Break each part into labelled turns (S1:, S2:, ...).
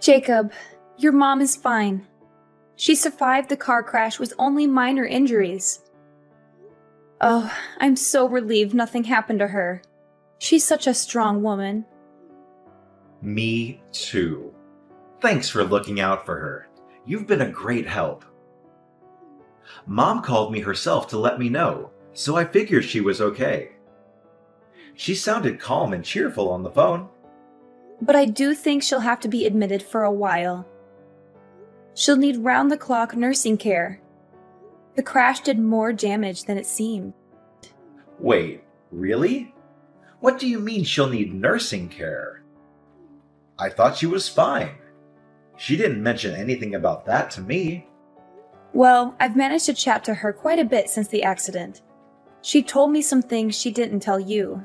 S1: Jacob, your mom is fine. She survived the car crash with only minor injuries. Oh, I'm so relieved nothing happened to her. She's such a strong woman.
S2: Me too. Thanks for looking out for her. You've been a great help. Mom called me herself to let me know, so I figured she was okay. She sounded calm and cheerful on the phone.
S1: But I do think she'll have to be admitted for a while. She'll need round-the-clock nursing care. The crash did more damage than it seemed.
S2: Wait, really? What do you mean she'll need nursing care? I thought she was fine. She didn't mention anything about that to me.
S1: Well, I've managed to chat to her quite a bit since the accident. She told me some things she didn't tell you.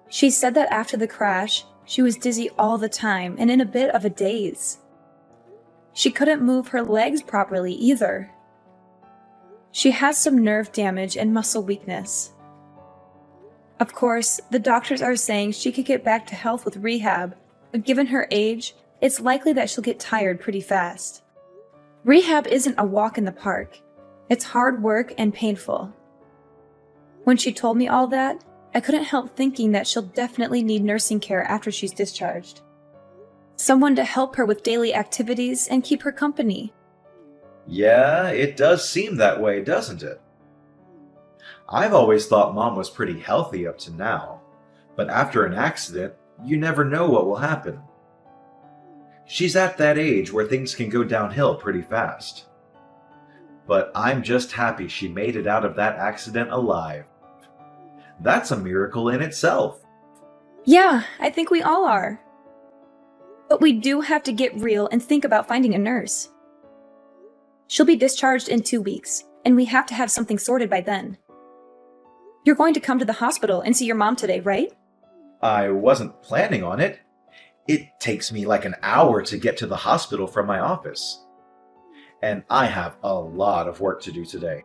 S1: She said that after the crash, she was dizzy all the time and in a bit of a daze. She couldn't move her legs properly either. She has some nerve damage and muscle weakness. Of course, the doctors are saying she could get back to health with rehab, but given her age, it's likely that she'll get tired pretty fast. Rehab isn't a walk in the park. It's hard work and painful. When she told me all that, I couldn't help thinking that she'll definitely need nursing care after she's discharged. Someone to help her with daily activities and keep her company.
S2: Yeah, it does seem that way, doesn't it? I've always thought Mom was pretty healthy up to now, but after an accident, you never know what will happen. She's at that age where things can go downhill pretty fast. But I'm just happy she made it out of that accident alive. That's a miracle in itself.
S1: Yeah, I think we all are. But we do have to get real and think about finding a nurse. She'll be discharged in 2 weeks, and we have to have something sorted by then. You're going to come to the hospital and see your mom today, right?
S2: I wasn't planning on it. It takes me like an hour to get to the hospital from my office. And I have a lot of work to do today.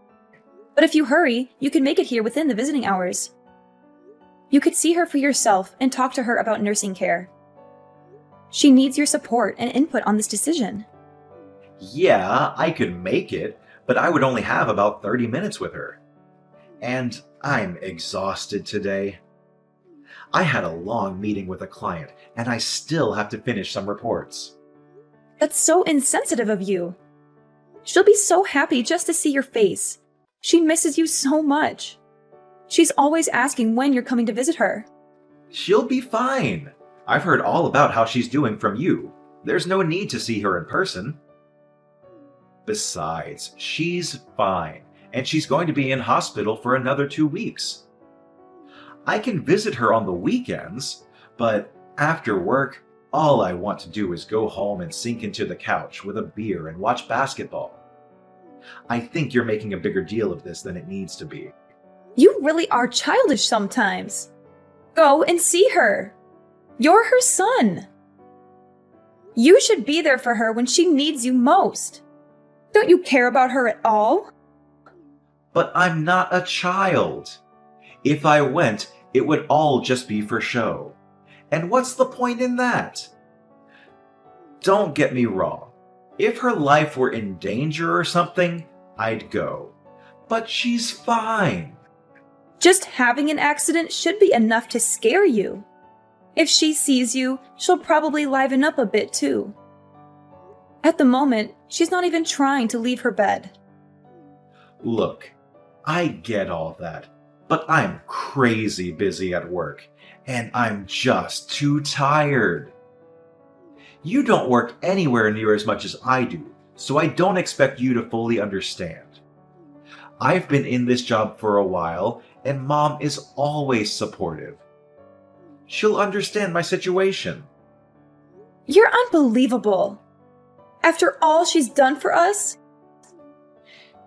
S1: But if you hurry, you can make it here within the visiting hours. You could see her for yourself and talk to her about nursing care. She needs your support and input on this decision.
S2: Yeah, I could make it, but I would only have about 30 minutes with her. And I'm exhausted today. I had a long meeting with a client, and I still have to finish some reports.
S1: That's so insensitive of you. She'll be so happy just to see your face. She misses you so much. She's always asking when you're coming to visit her.
S2: She'll be fine. I've heard all about how she's doing from you. There's no need to see her in person. Besides, she's fine, and she's going to be in hospital for another 2 weeks. I can visit her on the weekends, but after work, all I want to do is go home and sink into the couch with a beer and watch basketball. I think you're making a bigger deal of this than it needs to be.
S1: You really are childish sometimes. Go and see her. You're her son. You should be there for her when she needs you most. Don't you care about her at all?
S2: But I'm not a child. If I went, it would all just be for show. And what's the point in that? Don't get me wrong. If her life were in danger or something, I'd go. But she's fine.
S1: Just having an accident should be enough to scare you. If she sees you, she'll probably liven up a bit too. At the moment, she's not even trying to leave her bed.
S2: Look, I get all that, but I'm crazy busy at work, and I'm just too tired. You don't work anywhere near as much as I do, so I don't expect you to fully understand. I've been in this job for a while, and Mom is always supportive. She'll understand my situation.
S1: You're unbelievable. After all she's done for us?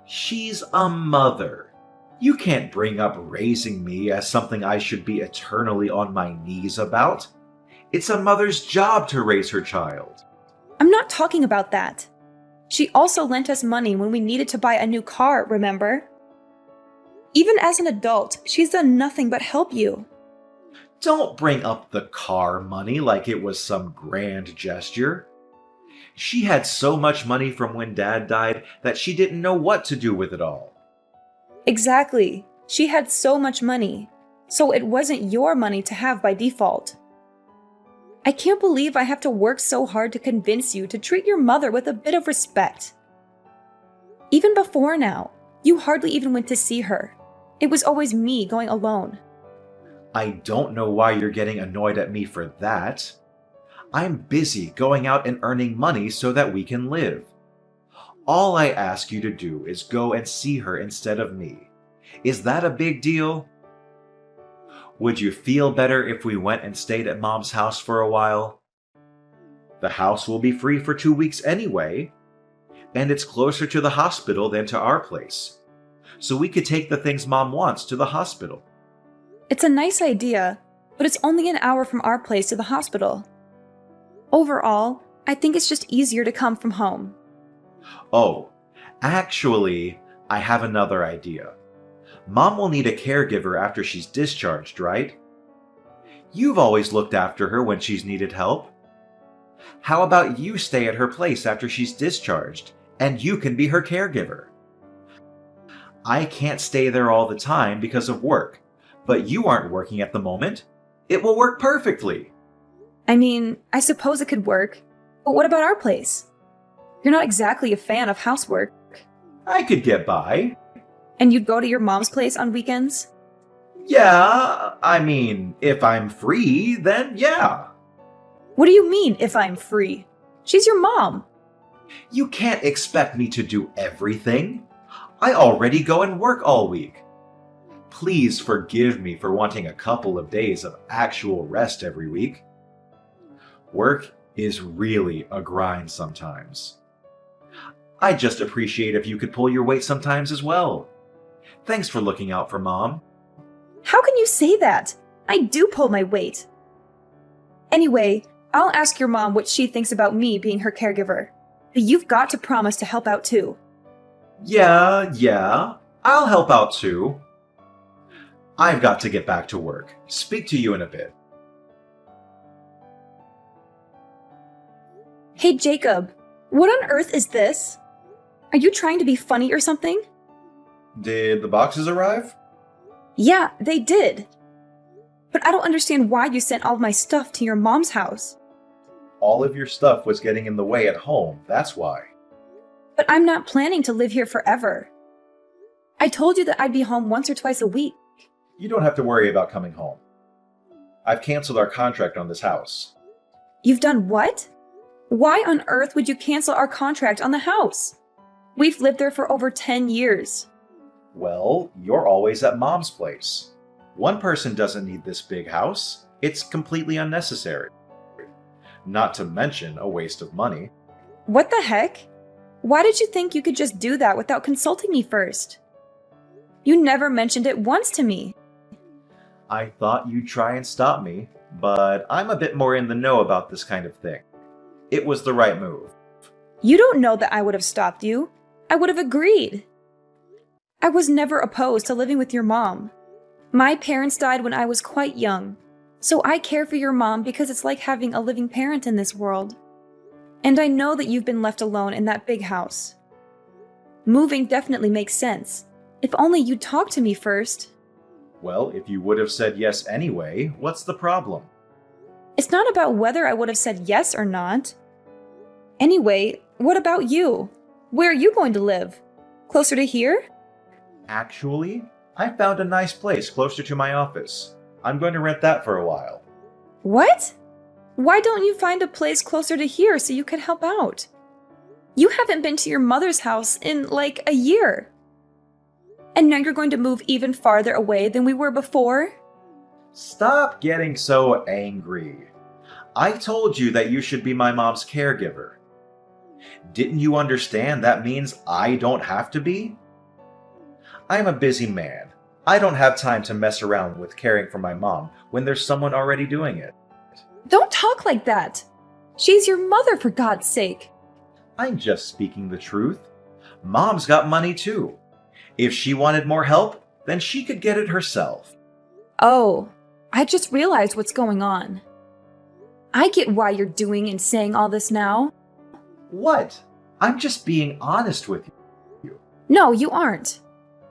S2: She's a mother. You can't bring up raising me as something I should be eternally on my knees about. It's a mother's job to raise her child.
S1: I'm not talking about that. She also lent us money when we needed to buy a new car, remember? Even as an adult, she's done nothing but help you.
S2: Don't bring up the car money like it was some grand gesture. She had so much money from when Dad died that she didn't know what to do with it all.
S1: Exactly. She had so much money, so it wasn't your money to have by default. I can't believe I have to work so hard to convince you to treat your mother with a bit of respect. Even before now, you hardly even went to see her. It was always me going alone.
S2: I don't know why you're getting annoyed at me for that. I'm busy going out and earning money so that we can live. All I ask you to do is go and see her instead of me. Is that a big deal? Would you feel better if we went and stayed at Mom's house for a while? The house will be free for 2 weeks anyway, and it's closer to the hospital than to our place. So we could take the things Mom wants to the hospital.
S1: It's a nice idea, but it's only an hour from our place to the hospital. Overall, I think it's just easier to come from home.
S2: Oh, actually, I have another idea. Mom will need a caregiver after she's discharged, right? You've always looked after her when she's needed help. How about you stay at her place after she's discharged, and you can be her caregiver? I can't stay there all the time because of work, but you aren't working at the moment. It will work perfectly.
S1: I mean, I suppose it could work, but what about our place? You're not exactly a fan of housework.
S2: I could get by.
S1: And you'd go to your mom's place on weekends?
S2: Yeah, I mean, if I'm free, then yeah.
S1: What do you mean, if I'm free? She's your mom.
S2: You can't expect me to do everything. I already go and work all week. Please forgive me for wanting a couple of days of actual rest every week. Work is really a grind sometimes. I just appreciate if you could pull your weight sometimes as well. Thanks for looking out for Mom.
S1: How can you say that? I do pull my weight. Anyway, I'll ask your mom what she thinks about me being her caregiver. But you've got to promise to help out too.
S2: Yeah, I'll help out too. I've got to get back to work. Speak to you in a bit.
S1: Hey Jacob, what on earth is this? Are you trying to be funny or something?
S2: Did the boxes arrive?
S1: Yeah, they did. But I don't understand why you sent all of my stuff to your mom's house.
S2: All of your stuff was getting in the way at home, that's why.
S1: But I'm not planning to live here forever. I told you that I'd be home once or twice a week.
S2: You don't have to worry about coming home. I've canceled our contract on this house.
S1: You've done what? Why on earth would you cancel our contract on the house? We've lived there for over 10 years.
S2: Well, you're always at Mom's place. One person doesn't need this big house. It's completely unnecessary. Not to mention a waste of money.
S1: What the heck? Why did you think you could just do that without consulting me first? You never mentioned it once to me.
S2: I thought you'd try and stop me, but I'm a bit more in the know about this kind of thing. It was the right move.
S1: You don't know that I would have stopped you. I would have agreed. I was never opposed to living with your mom. My parents died when I was quite young, so I care for your mom because it's like having a living parent in this world. And I know that you've been left alone in that big house. Moving definitely makes sense. If only you'd talk to me first.
S2: Well, if you would have said yes anyway, what's the problem?
S1: It's not about whether I would have said yes or not. Anyway, what about you? Where are you going to live? Closer to here?
S2: Actually, I found a nice place closer to my office. I'm going to rent that for a while.
S1: What? Why don't you find a place closer to here so you could help out? You haven't been to your mother's house in like a year. And now you're going to move even farther away than we were before?
S2: Stop getting so angry. I told you that you should be my mom's caregiver. Didn't you understand that means I don't have to be? I'm a busy man. I don't have time to mess around with caring for my mom when there's someone already doing it.
S1: Don't talk like that. She's your mother, for God's sake.
S2: I'm just speaking the truth. Mom's got money too. If she wanted more help, then she could get it herself.
S1: Oh, I just realized what's going on. I get why you're doing and saying all this now.
S2: What? I'm just being honest with you.
S1: No, you aren't.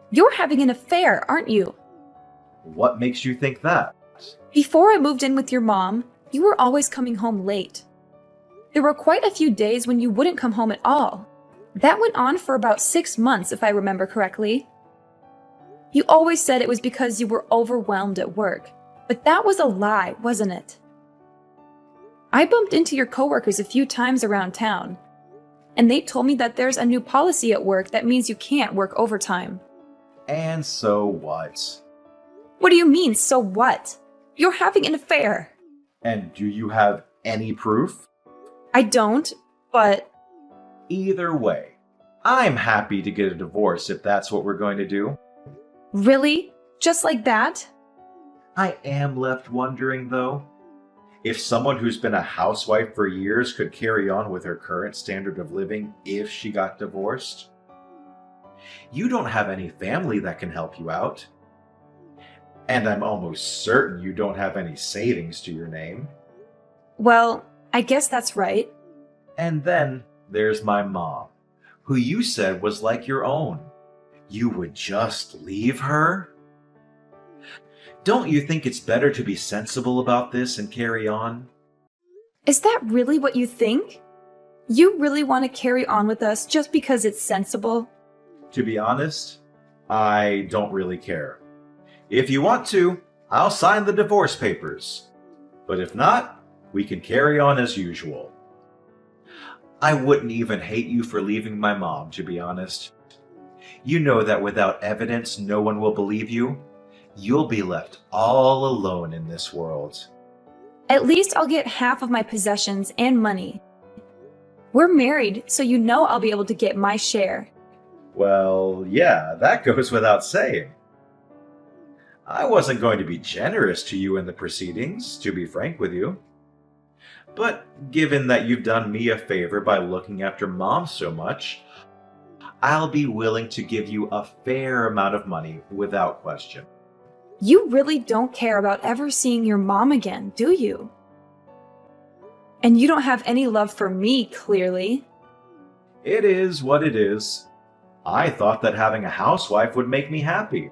S1: You're having an affair, aren't you?
S2: What makes you think that?
S1: Before I moved in with your mom, you were always coming home late. There were quite a few days when you wouldn't come home at all. That went on for about 6 months, if I remember correctly. You always said it was because you were overwhelmed at work, but that was a lie, wasn't it? I bumped into your coworkers a few times around town, and they told me that there's a new policy at work that means you can't work overtime.
S2: And so what?
S1: What do you mean, so what? You're having an affair.
S2: And do you have any proof?
S1: I don't, but...
S2: Either way, I'm happy to get a divorce if that's what we're going to do.
S1: Really? Just like that?
S2: I am left wondering, though, if someone who's been a housewife for years could carry on with her current standard of living if she got divorced. You don't have any family that can help you out. And I'm almost certain you don't have any savings to your name.
S1: Well, I guess that's right.
S2: And then there's my mom, who you said was like your own. You would just leave her? Don't you think it's better to be sensible about this and carry on?
S1: Is that really what you think? You really want to carry on with us just because it's sensible?
S2: To be honest, I don't really care. If you want to, I'll sign the divorce papers. But if not, we can carry on as usual. I wouldn't even hate you for leaving my mom, to be honest. You know that without evidence, no one will believe you. You'll be left all alone in this world.
S1: At least I'll get half of my possessions and money. We're married, so you know I'll be able to get my share.
S2: Well, yeah, that goes without saying. I wasn't going to be generous to you in the proceedings, to be frank with you. But given that you've done me a favor by looking after Mom so much, I'll be willing to give you a fair amount of money without question.
S1: You really don't care about ever seeing your mom again, do you? And you don't have any love for me, clearly.
S2: It is what it is. I thought that having a housewife would make me happy.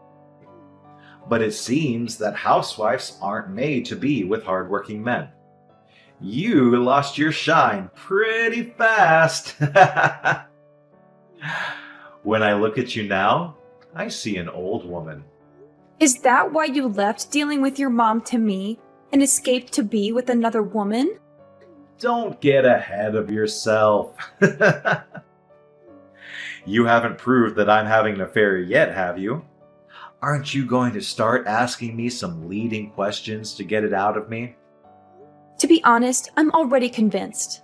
S2: But it seems that housewives aren't made to be with hardworking men. You lost your shine pretty fast. When I look at you now, I see an old woman.
S1: Is that why you left dealing with your mom to me and escaped to be with another woman?
S2: Don't get ahead of yourself. You haven't proved that I'm having an affair yet, have you? Aren't you going to start asking me some leading questions to get it out of me?
S1: To be honest, I'm already convinced.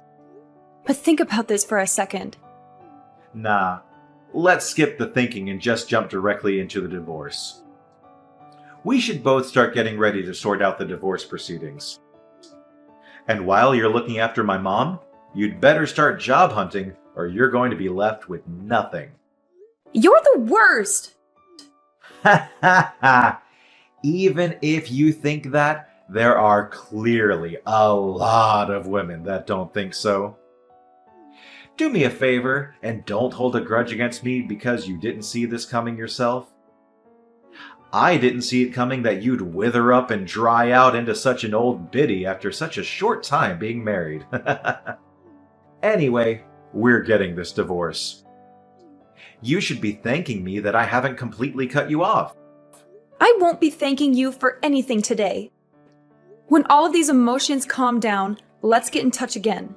S1: But think about this for a second.
S2: Nah, let's skip the thinking and just jump directly into the divorce. We should both start getting ready to sort out the divorce proceedings. And while you're looking after my mom, you'd better start job hunting or you're going to be left with nothing.
S1: You're the worst!
S2: Ha ha ha! Even if you think that, there are clearly a lot of women that don't think so. Do me a favor and don't hold a grudge against me because you didn't see this coming yourself. I didn't see it coming that you'd wither up and dry out into such an old biddy after such a short time being married. Anyway, we're getting this divorce. You should be thanking me that I haven't completely cut you off.
S1: I won't be thanking you for anything today. When all of these emotions calm down, let's get in touch again.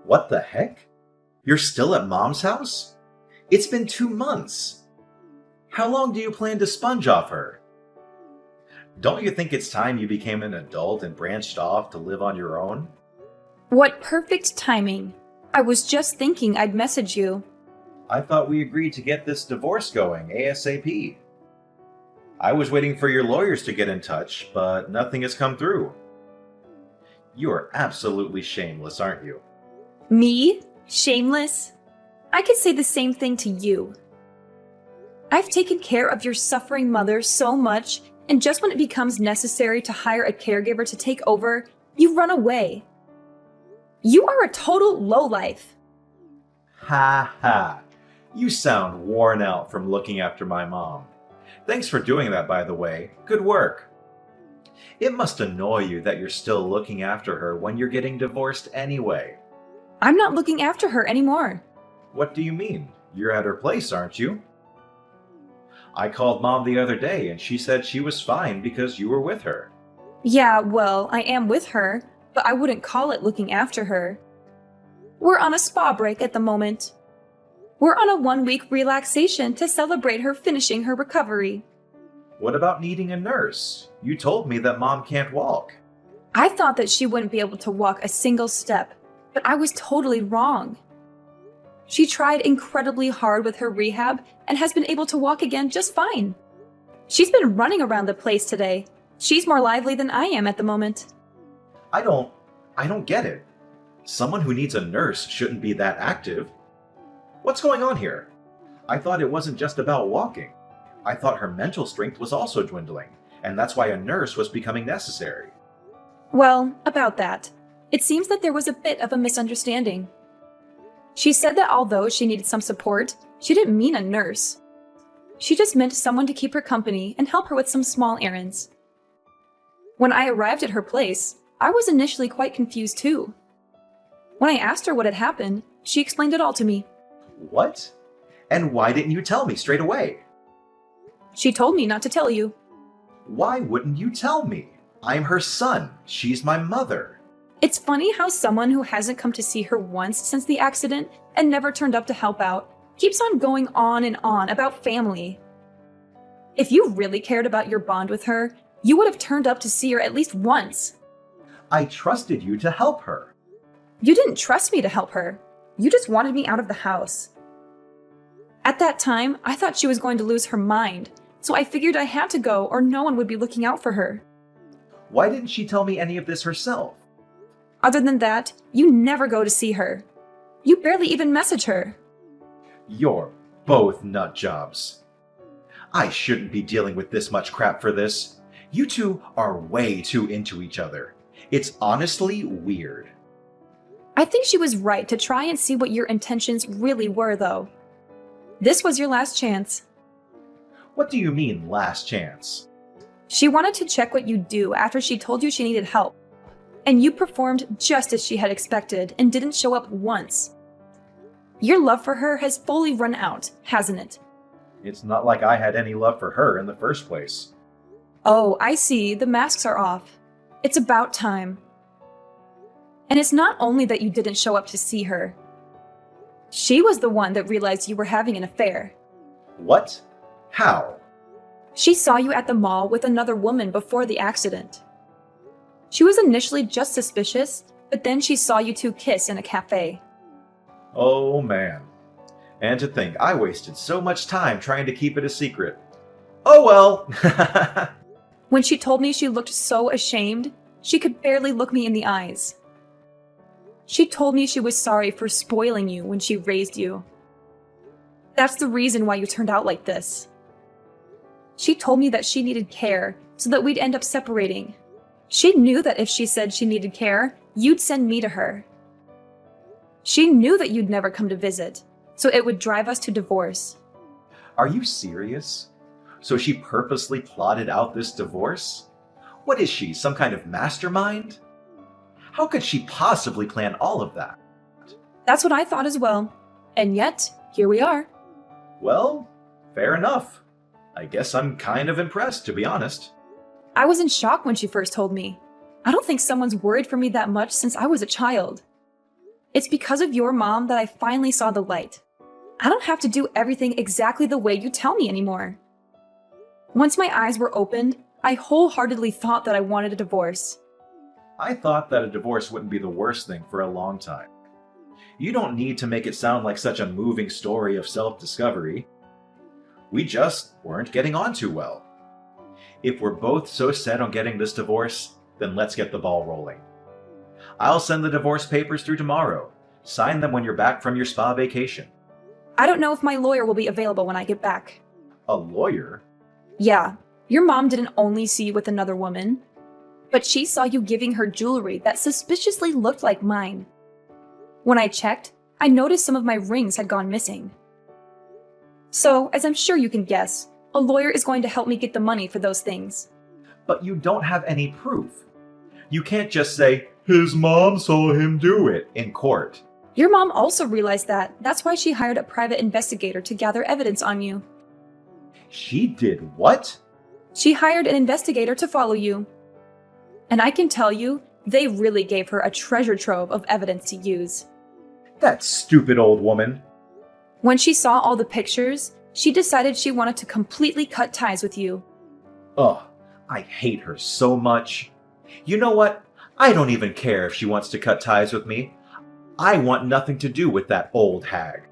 S2: What the heck? You're still at Mom's house? It's been 2 months. How long do you plan to sponge off her? Don't you think it's time you became an adult and branched off to live on your own?
S1: What perfect timing. I was just thinking I'd message you.
S2: I thought we agreed to get this divorce going ASAP. I was waiting for your lawyers to get in touch, but nothing has come through. You are absolutely shameless, aren't you?
S1: Me? Shameless? I could say the same thing to you. I've taken care of your suffering mother so much, and just when it becomes necessary to hire a caregiver to take over, you run away. You are a total lowlife.
S2: Ha ha. You sound worn out from looking after my mom. Thanks for doing that, by the way. Good work. It must annoy you that you're still looking after her when you're getting divorced anyway.
S1: I'm not looking after her anymore.
S2: What do you mean? You're at her place, aren't you? I called Mom the other day and she said she was fine because you were with her.
S1: Yeah, well, I am with her, but I wouldn't call it looking after her. We're on a spa break at the moment. We're on a 1-week relaxation to celebrate her finishing her recovery.
S2: What about needing a nurse? You told me that Mom can't walk.
S1: I thought that she wouldn't be able to walk a single step, but I was totally wrong. She tried incredibly hard with her rehab and has been able to walk again just fine. She's been running around the place today. She's more lively than I am at the moment.
S2: I don't get it. Someone who needs a nurse shouldn't be that active. What's going on here? I thought it wasn't just about walking. I thought her mental strength was also dwindling, and that's why a nurse was becoming necessary.
S1: Well, about that. It seems that there was a bit of a misunderstanding. She said that although she needed some support, she didn't mean a nurse. She just meant someone to keep her company and help her with some small errands. When I arrived at her place, I was initially quite confused too. When I asked her what had happened, she explained it all to me.
S2: What? And why didn't you tell me straight away?
S1: She told me not to tell you.
S2: Why wouldn't you tell me? I'm her son. She's my mother.
S1: It's funny how someone who hasn't come to see her once since the accident and never turned up to help out keeps on going on and on about family. If you really cared about your bond with her, you would have turned up to see her at least once.
S2: I trusted you to help her.
S1: You didn't trust me to help her. You just wanted me out of the house. At that time, I thought she was going to lose her mind, so I figured I had to go or no one would be looking out for her.
S2: Why didn't she tell me any of this herself?
S1: Other than that, you never go to see her. You barely even message her.
S2: You're both nut jobs. I shouldn't be dealing with this much crap for this. You two are way too into each other. It's honestly weird.
S1: I think she was right to try and see what your intentions really were, though. This was your last chance.
S2: What do you mean, last chance?
S1: She wanted to check what you'd do after she told you she needed help. And you performed just as she had expected and didn't show up once. Your love for her has fully run out, hasn't it?
S2: It's not like I had any love for her in the first place.
S1: Oh, I see. The masks are off. It's about time. And it's not only that you didn't show up to see her. She was the one that realized you were having an affair.
S2: What? How?
S1: She saw you at the mall with another woman before the accident. She was initially just suspicious, but then she saw you two kiss in a cafe.
S2: Oh man. And to think I wasted so much time trying to keep it a secret. Oh well!
S1: When she told me she looked so ashamed, she could barely look me in the eyes. She told me she was sorry for spoiling you when she raised you. That's the reason why you turned out like this. She told me that she needed care so that we'd end up separating. She knew that if she said she needed care, you'd send me to her. She knew that you'd never come to visit, so it would drive us to divorce.
S2: Are you serious? So she purposely plotted out this divorce? What is she, some kind of mastermind? How could she possibly plan all of that?
S1: That's what I thought as well. And yet, here we are.
S2: Well, fair enough. I guess I'm kind of impressed, to be honest.
S1: I was in shock when she first told me. I don't think someone's worried for me that much since I was a child. It's because of your mom that I finally saw the light. I don't have to do everything exactly the way you tell me anymore. Once my eyes were opened, I wholeheartedly thought that I wanted a divorce.
S2: I thought that a divorce wouldn't be the worst thing for a long time. You don't need to make it sound like such a moving story of self-discovery. We just weren't getting on too well. If we're both so set on getting this divorce, then let's get the ball rolling. I'll send the divorce papers through tomorrow. Sign them when you're back from your spa vacation.
S1: I don't know if my lawyer will be available when I get back.
S2: A lawyer?
S1: Yeah, your mom didn't only see you with another woman, but she saw you giving her jewelry that suspiciously looked like mine. When I checked, I noticed some of my rings had gone missing. So, as I'm sure you can guess, a lawyer is going to help me get the money for those things.
S2: But you don't have any proof. You can't just say, his mom saw him do it in court.
S1: Your mom also realized that. That's why she hired a private investigator to gather evidence on you.
S2: She did what?
S1: She hired an investigator to follow you. And I can tell you, they really gave her a treasure trove of evidence to use.
S2: That stupid old woman.
S1: When she saw all the pictures, she decided she wanted to completely cut ties with you.
S2: Ugh, I hate her so much. You know what? I don't even care if she wants to cut ties with me. I want nothing to do with that old hag.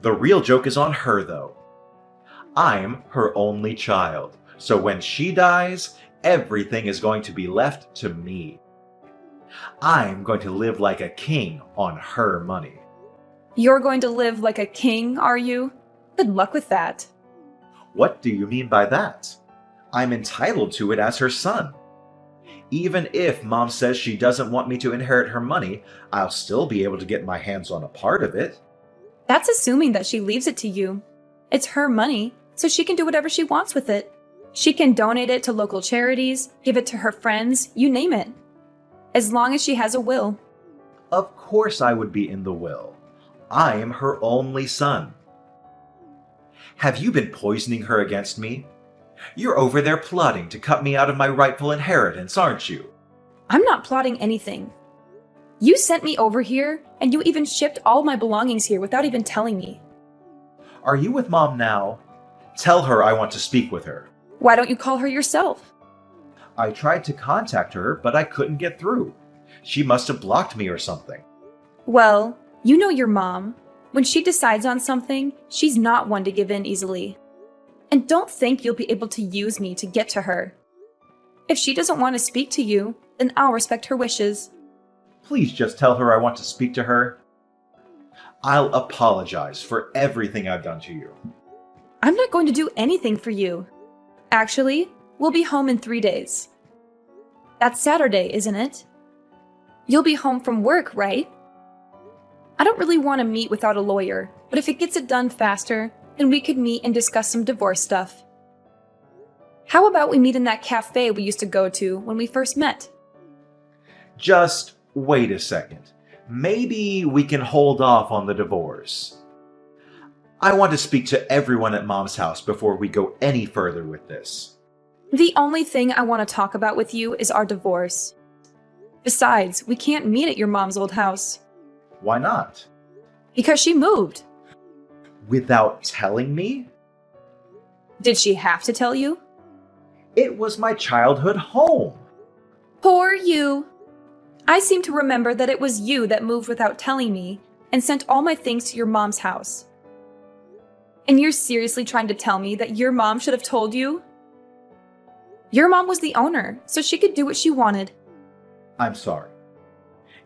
S2: The real joke is on her, though. I'm her only child, so when she dies, everything is going to be left to me. I'm going to live like a king on her money.
S1: You're going to live like a king, are you? Good luck with that.
S2: What do you mean by that? I'm entitled to it as her son. Even if Mom says she doesn't want me to inherit her money, I'll still be able to get my hands on a part of it.
S1: That's assuming that she leaves it to you. It's her money, so she can do whatever she wants with it. She can donate it to local charities, give it to her friends, you name it. As long as she has a will.
S2: Of course I would be in the will. I am her only son. Have you been poisoning her against me? You're over there plotting to cut me out of my rightful inheritance, aren't you?
S1: I'm not plotting anything. You sent me over here, and you even shipped all my belongings here without even telling me.
S2: Are you with Mom now? Tell her I want to speak with her.
S1: Why don't you call her yourself?
S2: I tried to contact her, but I couldn't get through. She must have blocked me or something.
S1: Well, you know your mom. When she decides on something, she's not one to give in easily. And don't think you'll be able to use me to get to her. If she doesn't want to speak to you, then I'll respect her wishes.
S2: Please just tell her I want to speak to her. I'll apologize for everything I've done to you.
S1: I'm not going to do anything for you. Actually, we'll be home in 3 days. That's Saturday, isn't it? You'll be home from work, right? I don't really want to meet without a lawyer, but if it gets it done faster, then we could meet and discuss some divorce stuff. How about we meet in that cafe we used to go to when we first met?
S2: Just wait a second. Maybe we can hold off on the divorce. I want to speak to everyone at Mom's house before we go any further with this.
S1: The only thing I want to talk about with you is our divorce. Besides, we can't meet at your mom's old house.
S2: Why not?
S1: Because she moved.
S2: Without telling me?
S1: Did she have to tell you?
S2: It was my childhood home.
S1: Poor you. I seem to remember that it was you that moved without telling me and sent all my things to your mom's house. And you're seriously trying to tell me that your mom should have told you? Your mom was the owner, so she could do what she wanted.
S2: I'm sorry.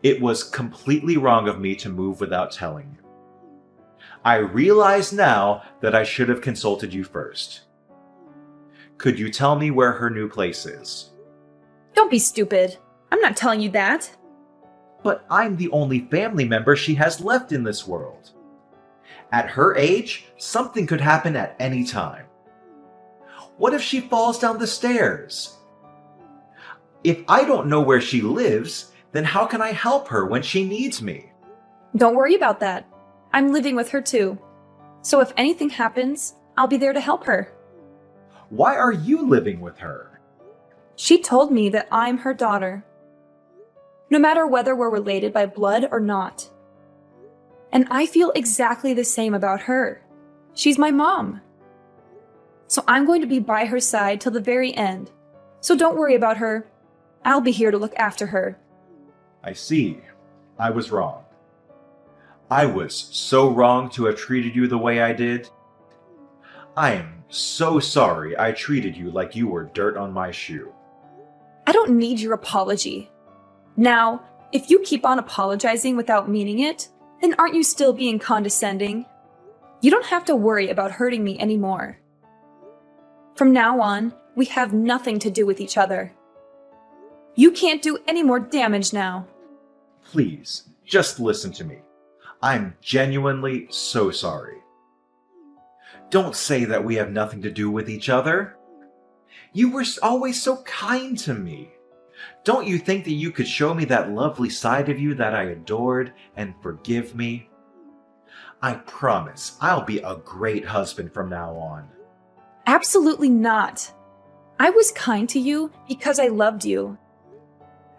S2: It was completely wrong of me to move without telling you. I realize now that I should have consulted you first. Could you tell me where her new place is?
S1: Don't be stupid. I'm not telling you that.
S2: But I'm the only family member she has left in this world. At her age, something could happen at any time. What if she falls down the stairs? If I don't know where she lives, then how can I help her when she needs me?
S1: Don't worry about that. I'm living with her too. So if anything happens, I'll be there to help her.
S2: Why are you living with her?
S1: She told me that I'm her daughter. No matter whether we're related by blood or not. And I feel exactly the same about her. She's my mom. So I'm going to be by her side till the very end. So don't worry about her. I'll be here to look after her.
S2: I see. I was wrong. I was so wrong to have treated you the way I did. I am so sorry I treated you like you were dirt on my shoe.
S1: I don't need your apology. Now, if you keep on apologizing without meaning it, then aren't you still being condescending? You don't have to worry about hurting me anymore. From now on, we have nothing to do with each other. You can't do any more damage now.
S2: Please, just listen to me. I'm genuinely so sorry. Don't say that we have nothing to do with each other. You were always so kind to me. Don't you think that you could show me that lovely side of you that I adored and forgive me? I promise I'll be a great husband from now on.
S1: Absolutely not. I was kind to you because I loved you.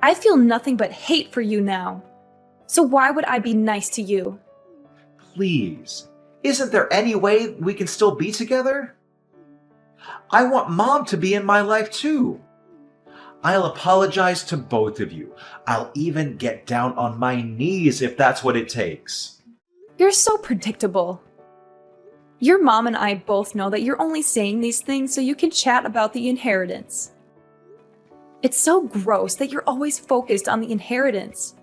S1: I feel nothing but hate for you now. So why would I be nice to you?
S2: Please, isn't there any way we can still be together? I want Mom to be in my life too. I'll apologize to both of you. I'll even get down on my knees if that's what it takes.
S1: You're so predictable. Your mom and I both know that you're only saying these things so you can chat about the inheritance. It's so gross that you're always focused on the inheritance.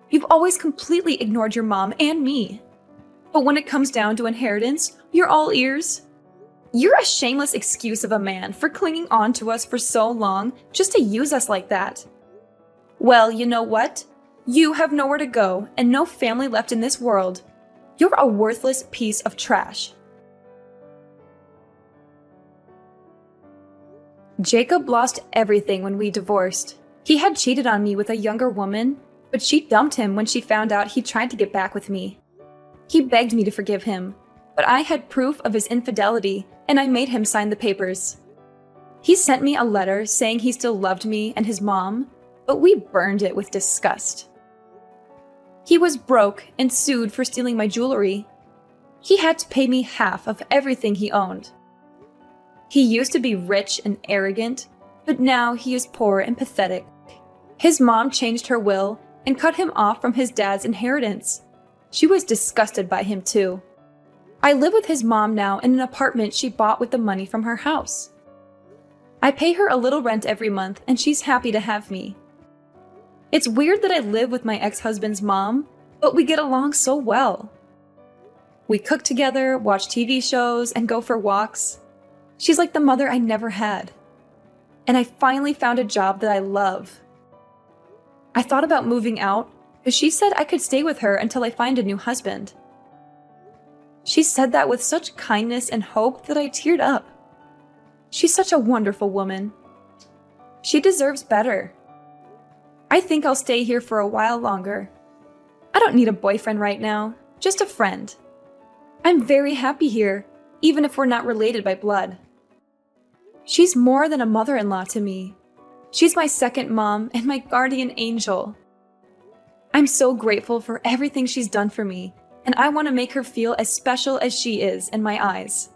S1: You've always completely ignored your mom and me. But when it comes down to inheritance, you're all ears. You're a shameless excuse of a man for clinging on to us for so long just to use us like that. Well, you know what? You have nowhere to go and no family left in this world. You're a worthless piece of trash. Jacob lost everything when we divorced. He had cheated on me with a younger woman, but she dumped him when she found out he tried to get back with me. He begged me to forgive him, but I had proof of his infidelity, and I made him sign the papers. He sent me a letter saying he still loved me and his mom, but we burned it with disgust. He was broke and sued for stealing my jewelry. He had to pay me half of everything he owned. He used to be rich and arrogant, but now he is poor and pathetic. His mom changed her will and cut him off from his dad's inheritance. She was disgusted by him too. I live with his mom now in an apartment she bought with the money from her house. I pay her a little rent every month and she's happy to have me. It's weird that I live with my ex-husband's mom, but we get along so well. We cook together, watch TV shows, and go for walks. She's like the mother I never had. And I finally found a job that I love. I thought about moving out, but she said I could stay with her until I find a new husband. She said that with such kindness and hope that I teared up. She's such a wonderful woman. She deserves better. I think I'll stay here for a while longer. I don't need a boyfriend right now, just a friend. I'm very happy here, even if we're not related by blood. She's more than a mother-in-law to me. She's my second mom and my guardian angel. I'm so grateful for everything she's done for me, and I want to make her feel as special as she is in my eyes.